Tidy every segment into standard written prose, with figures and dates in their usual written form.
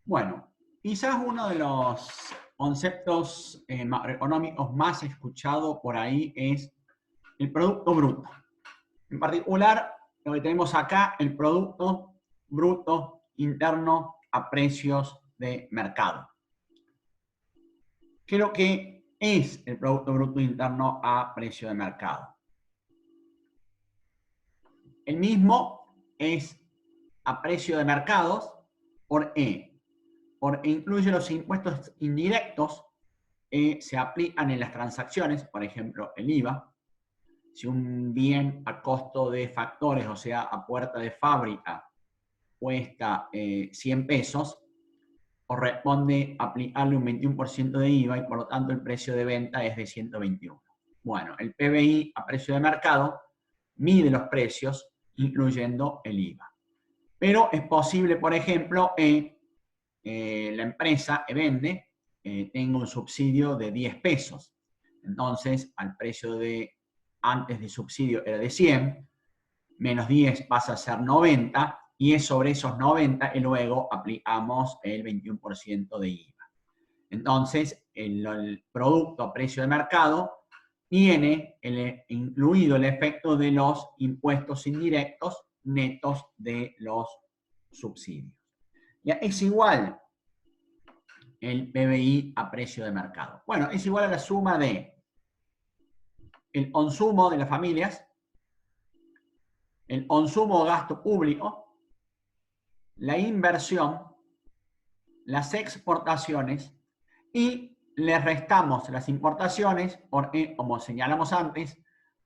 Bueno, quizás uno de los conceptos macroeconómicos más escuchado por ahí es el Producto Bruto. En particular, lo que tenemos acá, el Producto Bruto Interno a precios de mercado. ¿Qué es lo que es el Producto Bruto Interno a precio de mercado? El mismo es a precio de mercados por E, porque incluye los impuestos indirectos que se aplican en las transacciones, por ejemplo, el IVA. Si un bien a costo de factores, o sea, a puerta de fábrica, cuesta 100 pesos, corresponde aplicarle un 21% de IVA y por lo tanto el precio de venta es de 121. Bueno, el PBI a precio de mercado mide los precios incluyendo el IVA. Pero es posible, por ejemplo, la empresa que vende tenga un subsidio de 10 pesos. Entonces, al precio de antes de subsidio era de 100, menos 10 pasa a ser 90, y es sobre esos 90 que luego aplicamos el 21% de IVA. Entonces, el producto a precio de mercado tiene incluido el efecto de los impuestos indirectos netos de los subsidios. Ya es igual el PBI a precio de mercado. Bueno, es igual a la suma de el consumo de las familias, el consumo o gasto público, la inversión, las exportaciones, y le restamos las importaciones porque, como señalamos antes,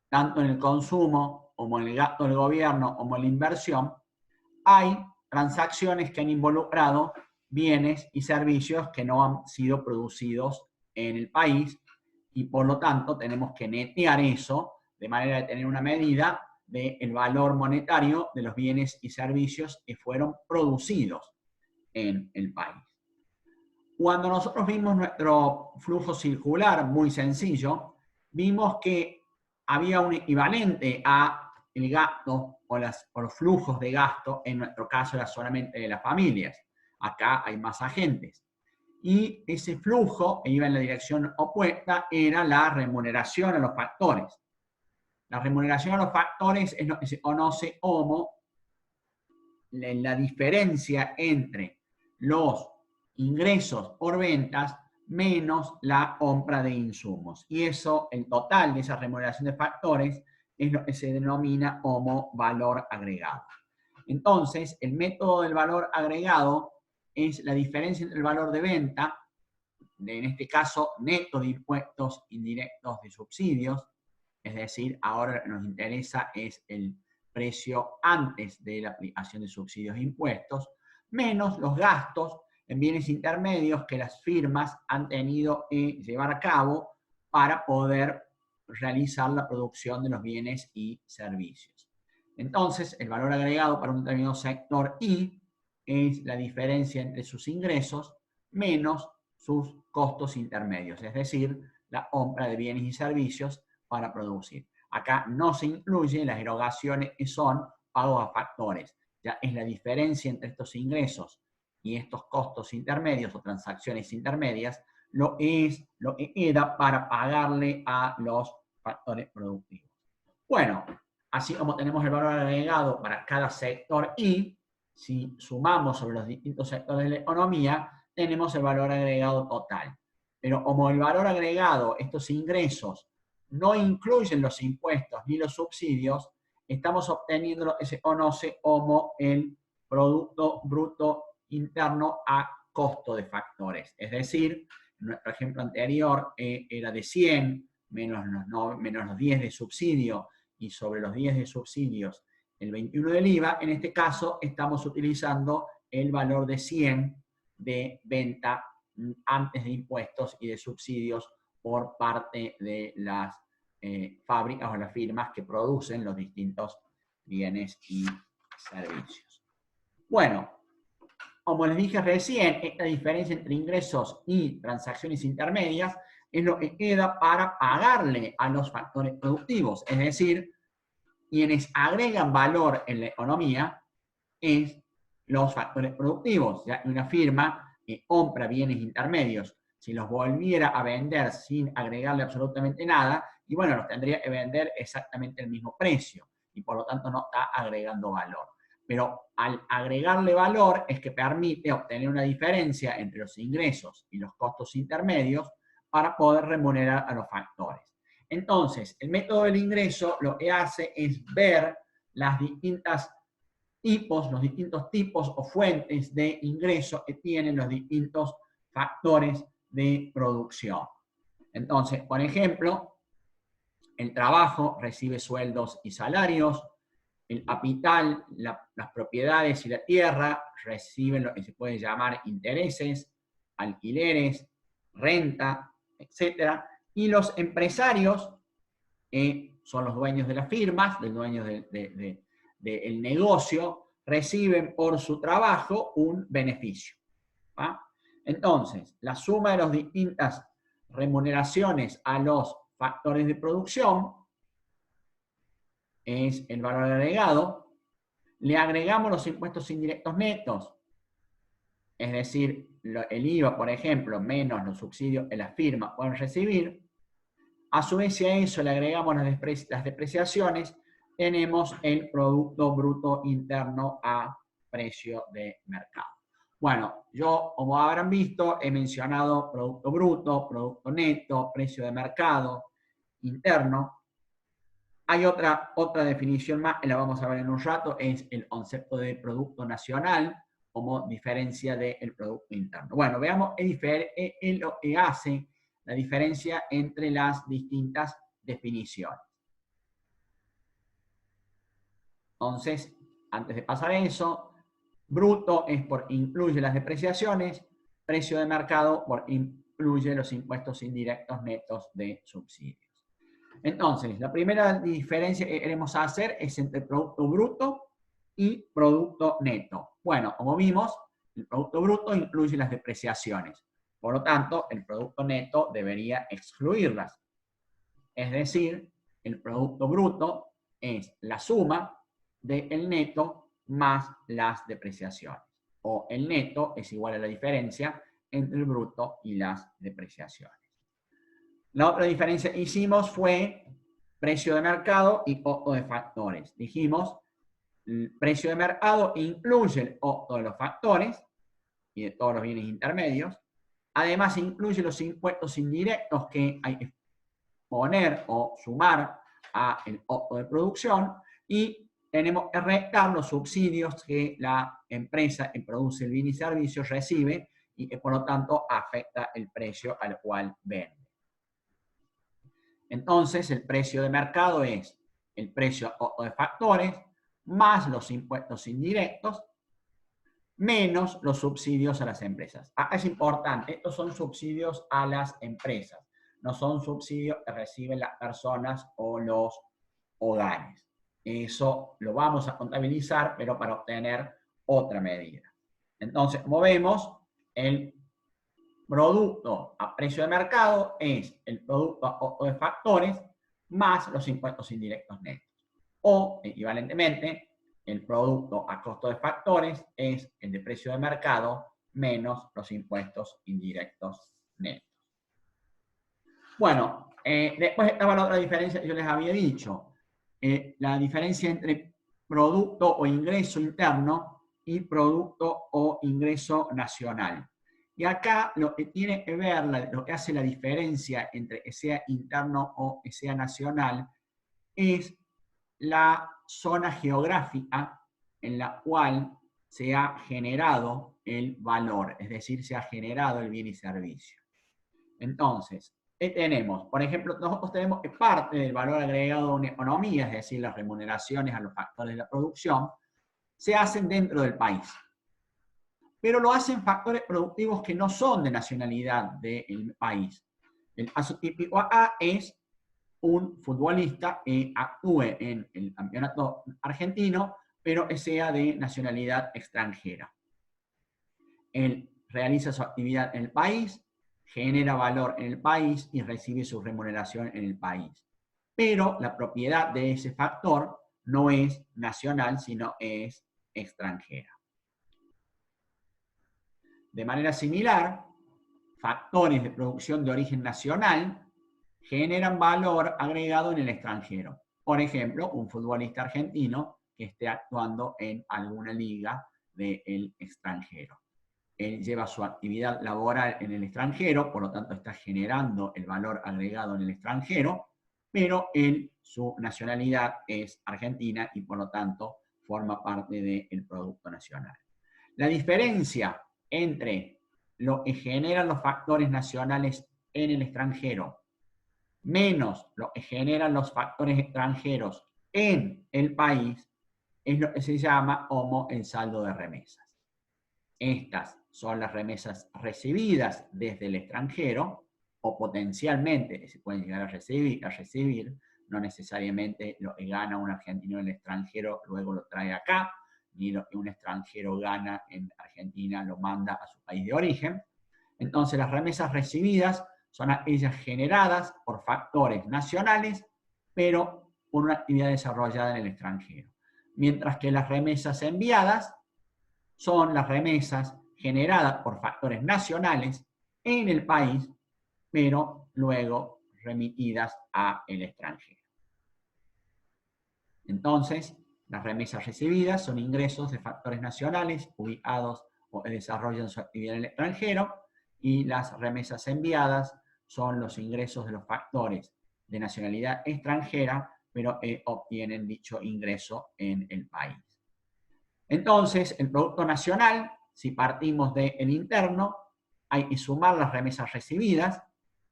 tanto en el consumo como en el gasto del gobierno como en la inversión, hay transacciones que han involucrado bienes y servicios que no han sido producidos en el país, y por lo tanto tenemos que netear eso de manera de tener una medida del valor monetario de los bienes y servicios que fueron producidos en el país. Cuando nosotros vimos nuestro flujo circular muy sencillo, vimos que había un equivalente a el gasto o los flujos de gasto. En nuestro caso era solamente de las familias. Acá hay más agentes. Y ese flujo que iba en la dirección opuesta era la remuneración a los factores. La remuneración a los factores es lo que se conoce como la diferencia entre los ingresos por ventas menos la compra de insumos. Y eso, el total de esa remuneración de factores, es lo que se denomina como valor agregado. Entonces, el método del valor agregado es la diferencia entre el valor de venta, en este caso neto de impuestos indirectos de subsidios, es decir, ahora lo que nos interesa es el precio antes de la aplicación de subsidios e impuestos, menos los gastos en bienes intermedios que las firmas han tenido que llevar a cabo para poder realizar la producción de los bienes y servicios. Entonces, el valor agregado para un determinado sector I es la diferencia entre sus ingresos menos sus costos intermedios, es decir, la compra de bienes y servicios para producir. Acá no se incluyen las erogaciones que son pagos a factores. Ya es la diferencia entre estos ingresos y estos costos intermedios o transacciones intermedias lo que queda para pagarle a los factores productivos. Bueno, así como tenemos el valor agregado para cada sector I, si sumamos sobre los distintos sectores de la economía, tenemos el valor agregado total. Pero como el valor agregado, estos ingresos, no incluyen los impuestos ni los subsidios, estamos obteniendo lo que se conoce como el Producto Bruto Interno a costo de factores. Es decir, nuestro ejemplo anterior era de 100 menos los 10 de subsidio, y sobre los 10 de subsidios el 21 del IVA. En este caso estamos utilizando el valor de 100 de venta antes de impuestos y de subsidios por parte de las fábricas o las firmas que producen los distintos bienes y servicios. Bueno, como les dije recién, esta diferencia entre ingresos y transacciones intermedias es lo que queda para pagarle a los factores productivos, es decir, quienes agregan valor en la economía es los factores productivos, ya que una firma compra bienes intermedios. Si los volviera a vender sin agregarle absolutamente nada, y bueno, los tendría que vender exactamente el mismo precio, y por lo tanto no está agregando valor. Pero al agregarle valor es que permite obtener una diferencia entre los ingresos y los costos intermedios para poder remunerar a los factores. Entonces, el método del ingreso lo que hace es ver los distintos tipos o fuentes de ingreso que tienen los distintos factores de producción. Entonces, por ejemplo, el trabajo recibe sueldos y salarios, el capital, las propiedades y la tierra reciben lo que se puede llamar intereses, alquileres, renta, etc. Y los empresarios son los dueños de las firmas, los dueños del negocio, reciben por su trabajo un beneficio. ¿Va? Entonces, la suma de las distintas remuneraciones a los factores de producción es el valor agregado. Le agregamos los impuestos indirectos netos, es decir, el IVA, por ejemplo, menos los subsidios que las firmas pueden recibir. A su vez, si a eso le agregamos las depreciaciones, tenemos el Producto Bruto Interno a precio de mercado. Bueno, yo, como habrán visto, he mencionado Producto Bruto, Producto Neto, precio de mercado, interno. Hay otra definición más, que la vamos a ver en un rato, es el concepto de Producto Nacional como diferencia del Producto Interno. Bueno, veamos lo que hace la diferencia entre las distintas definiciones. Entonces, antes de pasar a eso, bruto es por incluye las depreciaciones, precio de mercado por incluye los impuestos indirectos netos de subsidios. Entonces, la primera diferencia que queremos hacer es entre producto bruto y producto neto. Bueno, como vimos, el producto bruto incluye las depreciaciones. Por lo tanto, el producto neto debería excluirlas. Es decir, el producto bruto es la suma del neto más las depreciaciones. O el neto es igual a la diferencia entre el bruto y las depreciaciones. La otra diferencia que hicimos fue precio de mercado y costo de factores. Dijimos, el precio de mercado incluye el costo de los factores y de todos los bienes intermedios. Además, incluye los impuestos indirectos que hay que poner o sumar al costo de producción, y tenemos que restar los subsidios que la empresa que produce el bien y servicio recibe y que por lo tanto afecta el precio al cual vende. Entonces, el precio de mercado es el precio de factores más los impuestos indirectos menos los subsidios a las empresas. Es importante, estos son subsidios a las empresas, no son subsidios que reciben las personas o los hogares. Eso lo vamos a contabilizar, pero para obtener otra medida. Entonces, como vemos, el producto a precio de mercado es el producto de factores más los impuestos indirectos netos. O, equivalentemente, el producto a costo de factores es el de precio de mercado menos los impuestos indirectos netos. Bueno, después estaba la otra diferencia que yo les había dicho. La diferencia entre producto o ingreso interno y producto o ingreso nacional. Y acá lo que tiene que ver, lo que hace la diferencia entre que sea interno o que sea nacional, es la zona geográfica en la cual se ha generado el valor, es decir, se ha generado el bien y servicio. Entonces, ¿qué tenemos? Por ejemplo, nosotros tenemos que parte del valor agregado de una economía, es decir, las remuneraciones a los factores de la producción, se hacen dentro del país. Pero lo hacen factores productivos que no son de nacionalidad del país. El caso típico acá es un futbolista que actúe en el campeonato argentino, pero que sea de nacionalidad extranjera. Él realiza su actividad en el país, genera valor en el país y recibe su remuneración en el país. Pero la propiedad de ese factor no es nacional, sino es extranjera. de manera similar, factores de producción de origen nacional generan valor agregado en el extranjero. Por ejemplo, un futbolista argentino que esté actuando en alguna liga del extranjero. Él lleva su actividad laboral en el extranjero, por lo tanto está generando el valor agregado en el extranjero, pero su nacionalidad es argentina y por lo tanto forma parte del Producto Nacional. La diferencia entre lo que generan los factores nacionales en el extranjero menos lo que generan los factores extranjeros en el país es lo que se llama como el saldo de remesas. Estas son las remesas recibidas desde el extranjero o potencialmente se pueden llegar a recibir, no necesariamente lo que gana un argentino en el extranjero luego lo trae acá, ni lo que un extranjero gana en Argentina lo manda a su país de origen. Entonces las remesas recibidas son aquellas generadas por factores nacionales, pero por una actividad desarrollada en el extranjero. Mientras que las remesas enviadas son las remesas generadas por factores nacionales en el país, pero luego remitidas al extranjero. Entonces, las remesas recibidas son ingresos de factores nacionales ubicados o que desarrollan su actividad en el extranjero, y las remesas enviadas son los ingresos de los factores de nacionalidad extranjera, pero obtienen dicho ingreso en el país. Entonces, el Producto Nacional, si partimos del interno, hay que sumar las remesas recibidas,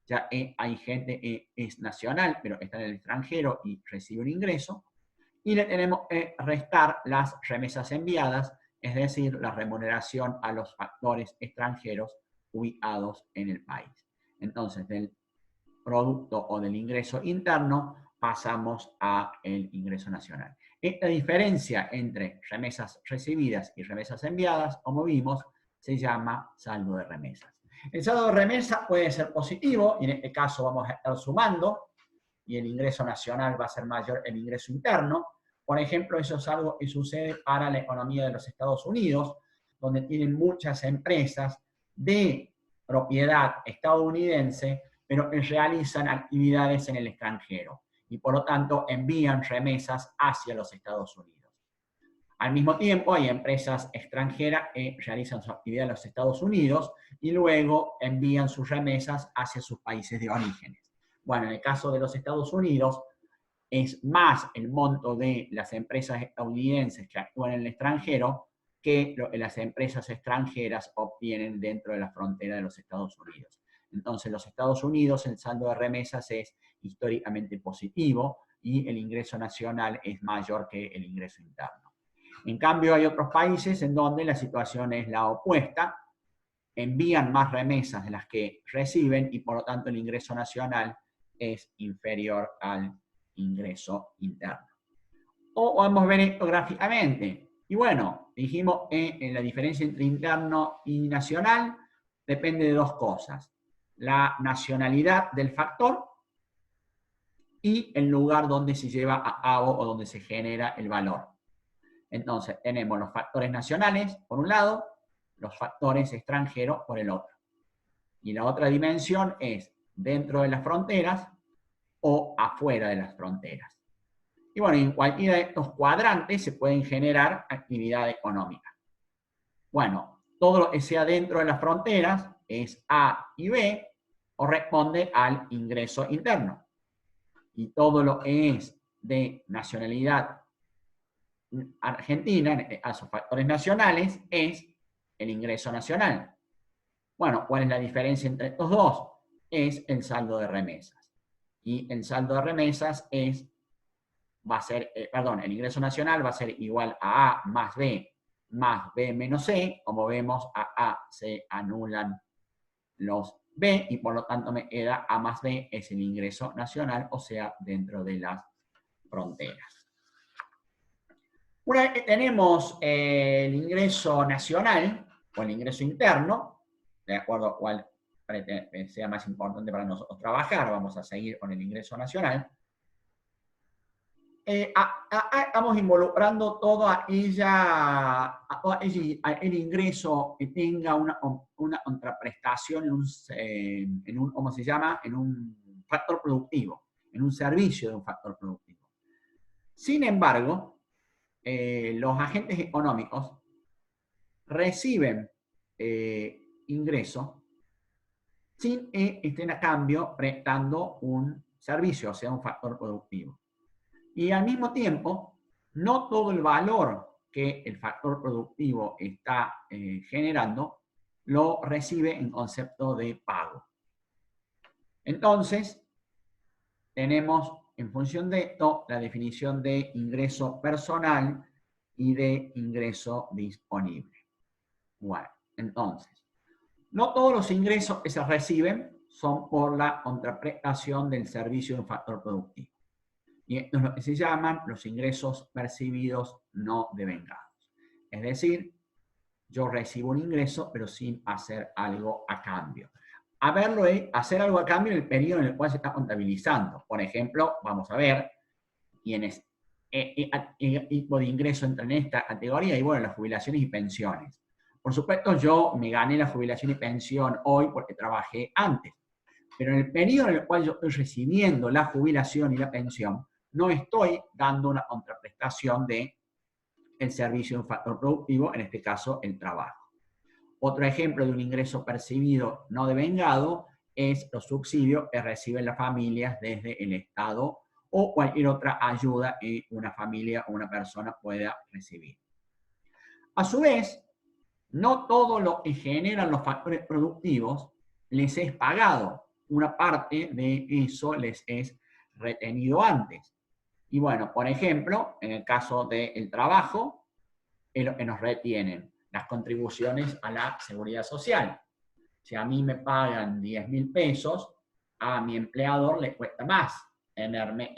ya hay gente que es nacional, pero está en el extranjero y recibe un ingreso, y le tenemos que restar las remesas enviadas, es decir, la remuneración a los factores extranjeros ubicados en el país. Entonces, del producto o del ingreso interno pasamos al ingreso nacional. Esta diferencia entre remesas recibidas y remesas enviadas, como vimos, se llama saldo de remesas. El saldo de remesas puede ser positivo, y en este caso vamos a estar sumando, y el ingreso nacional va a ser mayor el ingreso interno. Por ejemplo, eso es algo que sucede para la economía de los Estados Unidos, donde tienen muchas empresas de propiedad estadounidense, pero que realizan actividades en el extranjero y por lo tanto envían remesas hacia los Estados Unidos. Al mismo tiempo, hay empresas extranjeras que realizan su actividad en los Estados Unidos y luego envían sus remesas hacia sus países de orígenes. Bueno, en el caso de los Estados Unidos, es más el monto de las empresas estadounidenses que actúan en el extranjero que lo que las empresas extranjeras obtienen dentro de la frontera de los Estados Unidos. Entonces, los Estados Unidos, el saldo de remesas es históricamente positivo y el ingreso nacional es mayor que el ingreso interno. En cambio, hay otros países en donde la situación es la opuesta, envían más remesas de las que reciben y por lo tanto el ingreso nacional es inferior al ingreso interno. O vamos a ver esto gráficamente. Y bueno, dijimos que la diferencia entre interno y nacional depende de dos cosas: la nacionalidad del factor y el lugar donde se lleva a cabo o donde se genera el valor. Entonces, tenemos los factores nacionales por un lado, los factores extranjeros por el otro. Y la otra dimensión es dentro de las fronteras o afuera de las fronteras. Y bueno, en cualquiera de estos cuadrantes se pueden generar actividad económica. Bueno, todo lo que sea dentro de las fronteras es A y B, corresponde al ingreso interno. Y todo lo que es de nacionalidad argentina, en este caso factores nacionales, es el ingreso nacional. Bueno, ¿cuál es la diferencia entre estos dos? Es el saldo de remesas. Y el saldo de remesas va a ser, el ingreso nacional va a ser igual a más B menos C. Como vemos, a se anulan los B y por lo tanto me queda A más B es el ingreso nacional, o sea, dentro de las fronteras. Una vez que tenemos el ingreso nacional o el ingreso interno, de acuerdo a cuál sea más importante para nosotros trabajar, vamos a seguir con el ingreso nacional. Estamos involucrando toda ella, el ingreso que tenga una contraprestación ¿cómo se llama? En un factor productivo, en un servicio de un factor productivo. Sin embargo, los agentes económicos reciben ingresos sin que estén a cambio prestando un servicio, o sea, un factor productivo. Y al mismo tiempo, no todo el valor que el factor productivo está generando lo recibe en concepto de pago. Entonces, tenemos en función de esto la definición de ingreso personal y de ingreso disponible. Bueno, entonces, no todos los ingresos que se reciben son por la contraprestación del servicio de un factor productivo. Y esto es lo que se llaman los ingresos percibidos no devengados. Es decir, yo recibo un ingreso, pero sin hacer algo a cambio. Hacer algo a cambio en el periodo en el cual se está contabilizando. Por ejemplo, vamos a ver quiénes tipo de ingreso entran en esta categoría, y bueno, las jubilaciones y pensiones. Por supuesto, yo me gané la jubilación y pensión hoy porque trabajé antes, pero en el periodo en el cual yo estoy recibiendo la jubilación y la pensión, no estoy dando una contraprestación del servicio de un factor productivo, en este caso el trabajo. Otro ejemplo de un ingreso percibido no devengado es los subsidios que reciben las familias desde el Estado o cualquier otra ayuda que una familia o una persona pueda recibir. A su vez, no todo lo que generan los factores productivos les es pagado. Una parte de eso les es retenido antes. Y bueno, por ejemplo, en el caso del trabajo, es lo que nos retienen las contribuciones a la seguridad social. Si a mí me pagan 10.000 pesos, a mi empleador le cuesta más tenerme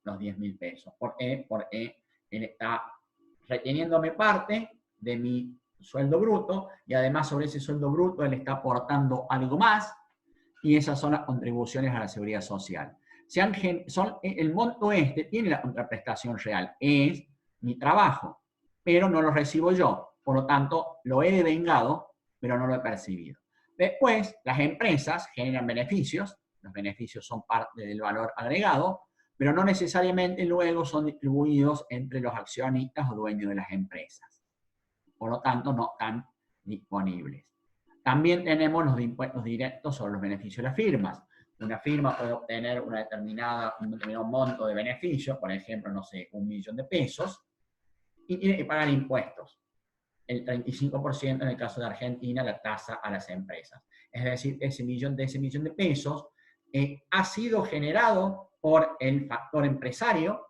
los 10.000 pesos. ¿Por qué? Porque él está reteniéndome parte de mi sueldo bruto y además sobre ese sueldo bruto él está aportando algo más y esas son las contribuciones a la seguridad social. El monto tiene la contraprestación real, es mi trabajo, pero no lo recibo yo. Por lo tanto, lo he devengado, pero no lo he percibido. Después, las empresas generan beneficios, los beneficios son parte del valor agregado, pero no necesariamente luego son distribuidos entre los accionistas o dueños de las empresas. Por lo tanto, no están disponibles. También tenemos los impuestos directos sobre los beneficios de las firmas. Una firma puede obtener un determinado monto de beneficio, por ejemplo, no sé, 1 millón de pesos, y tiene que pagar impuestos. El 35% en el caso de Argentina, la tasa a las empresas. Es decir, ese millón de pesos ha sido generado por el factor empresario,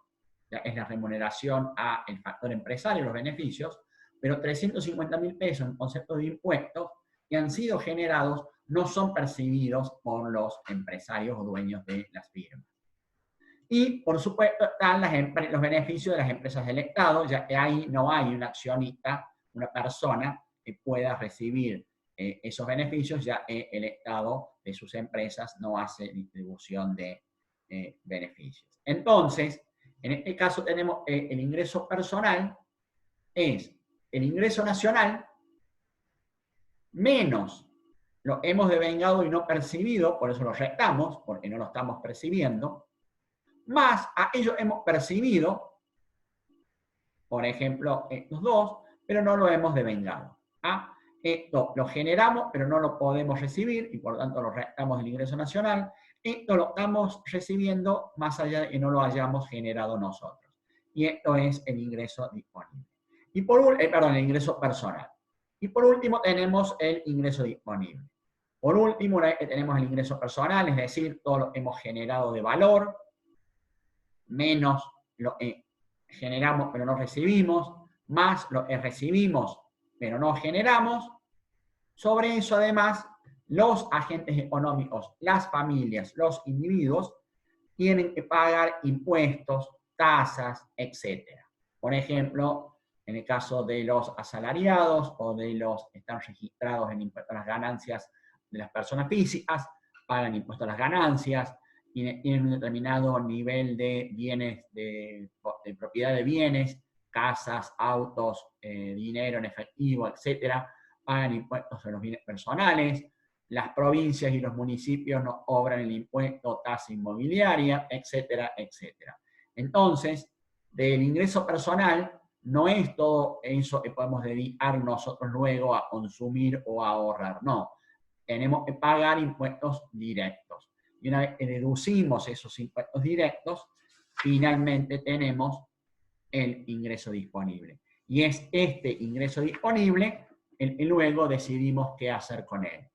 es la remuneración al factor empresario, los beneficios, pero 350.000 pesos en concepto de impuestos que han sido generados no son percibidos por los empresarios o dueños de las firmas. Y, por supuesto, están los beneficios de las empresas del Estado, ya que ahí no hay un accionista, una persona que pueda recibir esos beneficios, ya que el Estado de sus empresas no hace distribución de beneficios. Entonces, en este caso tenemos el ingreso personal, es el ingreso nacional menos lo hemos devengado y no percibido, por eso lo restamos, porque no lo estamos percibiendo, más aquello hemos percibido, por ejemplo, estos dos, pero no lo hemos devengado. Esto lo generamos, pero no lo podemos recibir, y por lo tanto lo restamos del ingreso nacional. Esto lo estamos recibiendo más allá de que no lo hayamos generado nosotros. Y esto es el ingreso disponible. Y el ingreso personal. Y por último tenemos el ingreso disponible. Por último, una vez que tenemos el ingreso personal, es decir, todo lo que hemos generado de valor, menos lo que generamos pero no recibimos, más lo que recibimos pero no generamos. Sobre eso, además, los agentes económicos, las familias, los individuos, tienen que pagar impuestos, tasas, etc. Por ejemplo, en el caso de los asalariados o de los que están registrados en impuestos a las ganancias de las personas físicas, pagan impuestos a las ganancias, tienen un determinado nivel de bienes, de propiedad de bienes, casas, autos, dinero en efectivo, etcétera, pagan impuestos en los bienes personales. Las provincias y los municipios no cobran el impuesto, tasa inmobiliaria, etcétera, etcétera. Entonces, del ingreso personal no es todo eso que podemos dedicar nosotros luego a consumir o a ahorrar, no. Tenemos que pagar impuestos directos. Y una vez que deducimos esos impuestos directos, finalmente tenemos el ingreso disponible. Y es este ingreso disponible el que luego decidimos qué hacer con él.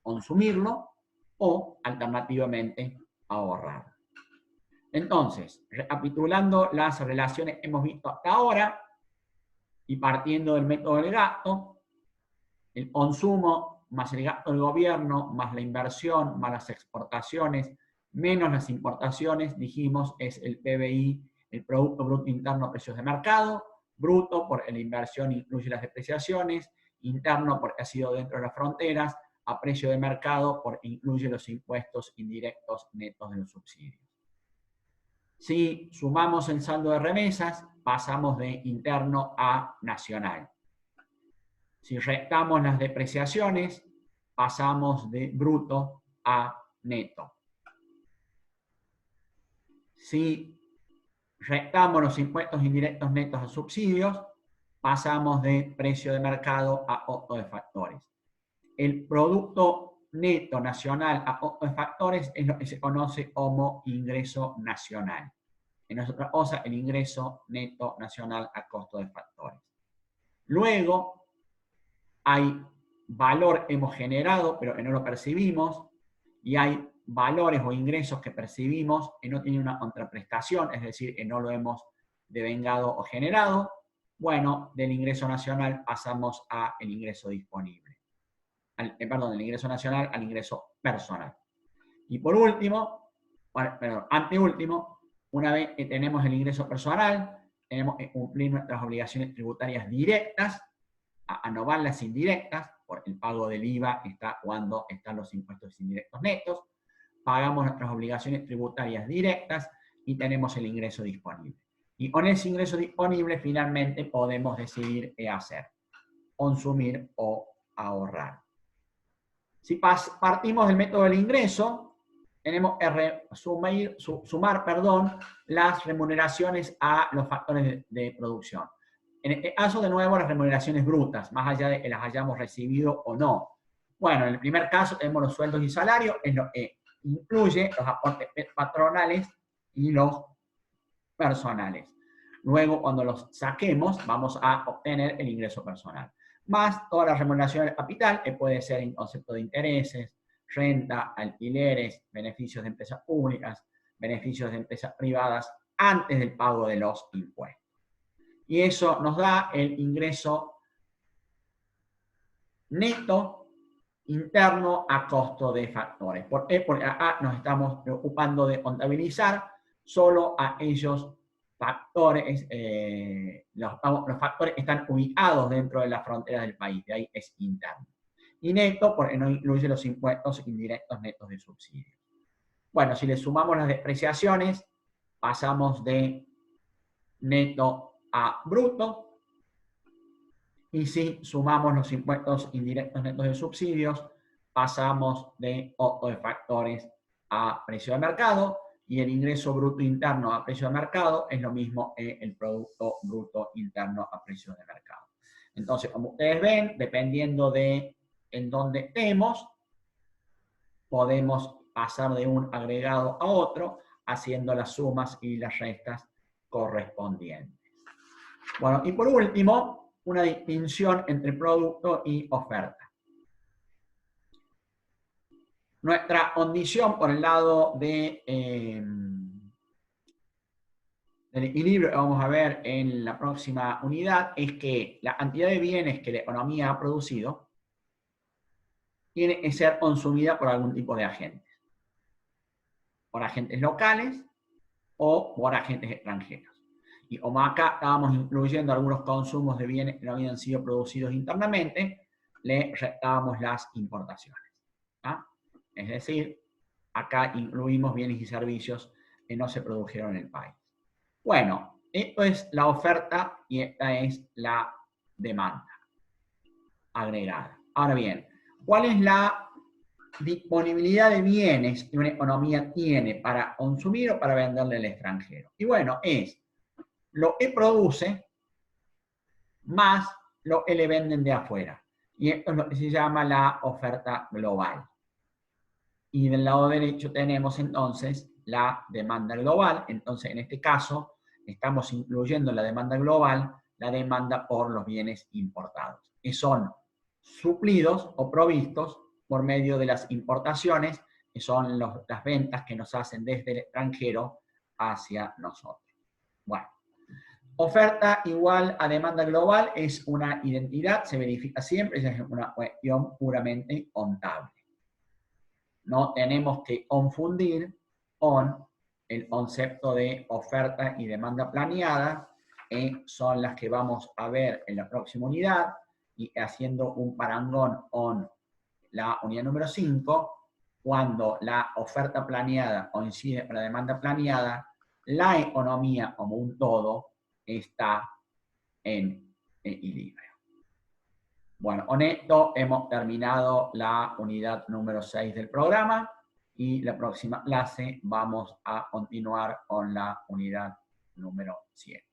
Consumirlo o, alternativamente, ahorrar. Entonces, recapitulando las relaciones que hemos visto hasta ahora y partiendo del método del gasto, el consumo más el gasto del gobierno, más la inversión, más las exportaciones, menos las importaciones, dijimos, es el PBI, el Producto Bruto Interno a precios de mercado, bruto porque la inversión incluye las depreciaciones, interno porque ha sido dentro de las fronteras, a precio de mercado porque incluye los impuestos indirectos netos de los subsidios. Si sumamos el saldo de remesas, pasamos de interno a nacional. Si restamos las depreciaciones, pasamos de bruto a neto. Si restamos los impuestos indirectos netos a subsidios, pasamos de precio de mercado a costo de factores. El producto neto nacional a costo de factores es lo que se conoce como ingreso nacional. En otra cosa, el ingreso neto nacional a costo de factores. Luego, hay valor que hemos generado, pero que no lo percibimos, y hay valores o ingresos que percibimos que no tienen una contraprestación, es decir, que no lo hemos devengado o generado. Bueno, del ingreso nacional pasamos al ingreso disponible. Del ingreso nacional al ingreso personal. Y por último, anteúltimo, una vez que tenemos el ingreso personal, tenemos que cumplir nuestras obligaciones tributarias directas, a no las indirectas, porque el pago del IVA está cuando están los impuestos indirectos netos, pagamos nuestras obligaciones tributarias directas y tenemos el ingreso disponible. Y con ese ingreso disponible finalmente podemos decidir qué hacer, consumir o ahorrar. Si partimos del método del ingreso, tenemos que sumar las remuneraciones a los factores de producción. En este caso, de nuevo, las remuneraciones brutas, más allá de que las hayamos recibido o no. Bueno, en el primer caso tenemos los sueldos y salarios, es lo que incluye los aportes patronales y los personales. Luego, cuando los saquemos, vamos a obtener el ingreso personal. Más todas las remuneraciones del capital, que puede ser en concepto de intereses, renta, alquileres, beneficios de empresas públicas, beneficios de empresas privadas, antes del pago de los impuestos. Y eso nos da el ingreso neto interno a costo de factores. ¿Por qué? Porque acá nos estamos preocupando de contabilizar solo a aquellos factores, los factores que están ubicados dentro de las fronteras del país, de ahí es interno. Y neto porque no incluye los impuestos indirectos netos de subsidios. Bueno, si le sumamos las depreciaciones, pasamos de neto a bruto, y si sumamos los impuestos indirectos netos de subsidios, pasamos de costo de factores a precio de mercado, y el ingreso bruto interno a precio de mercado es lo mismo que el producto bruto interno a precio de mercado. Entonces, como ustedes ven, dependiendo de en dónde estemos, podemos pasar de un agregado a otro, haciendo las sumas y las restas correspondientes. Bueno, y por último, una distinción entre producto y oferta. Nuestra condición por el lado de, del equilibrio que vamos a ver en la próxima unidad es que la cantidad de bienes que la economía ha producido tiene que ser consumida por algún tipo de agentes. Por agentes locales o por agentes extranjeros. Y como acá estábamos incluyendo algunos consumos de bienes que no habían sido producidos internamente, le restábamos las importaciones. ¿Ah? Es decir, acá incluimos bienes y servicios que no se produjeron en el país. Bueno, esto es la oferta y esta es la demanda agregada. Ahora bien, ¿cuál es la disponibilidad de bienes que una economía tiene para consumir o para venderle al extranjero? Y bueno, es lo que produce más lo que le venden de afuera. Y esto es lo que se llama la oferta global. Y del lado derecho tenemos entonces la demanda global. Entonces, en este caso, estamos incluyendo la demanda global, la demanda por los bienes importados, que son suplidos o provistos por medio de las importaciones, que son las ventas que nos hacen desde el extranjero hacia nosotros. Bueno, oferta igual a demanda global es una identidad, se verifica siempre, es una cuestión puramente contable. No tenemos que confundir con el concepto de oferta y demanda planeada, son las que vamos a ver en la próxima unidad, y haciendo un parangón con la unidad número 5, cuando la oferta planeada coincide con la demanda planeada, la economía como un todo está en equilibrio. Bueno, con esto hemos terminado la unidad número 6 del programa y la próxima clase vamos a continuar con la unidad número 7.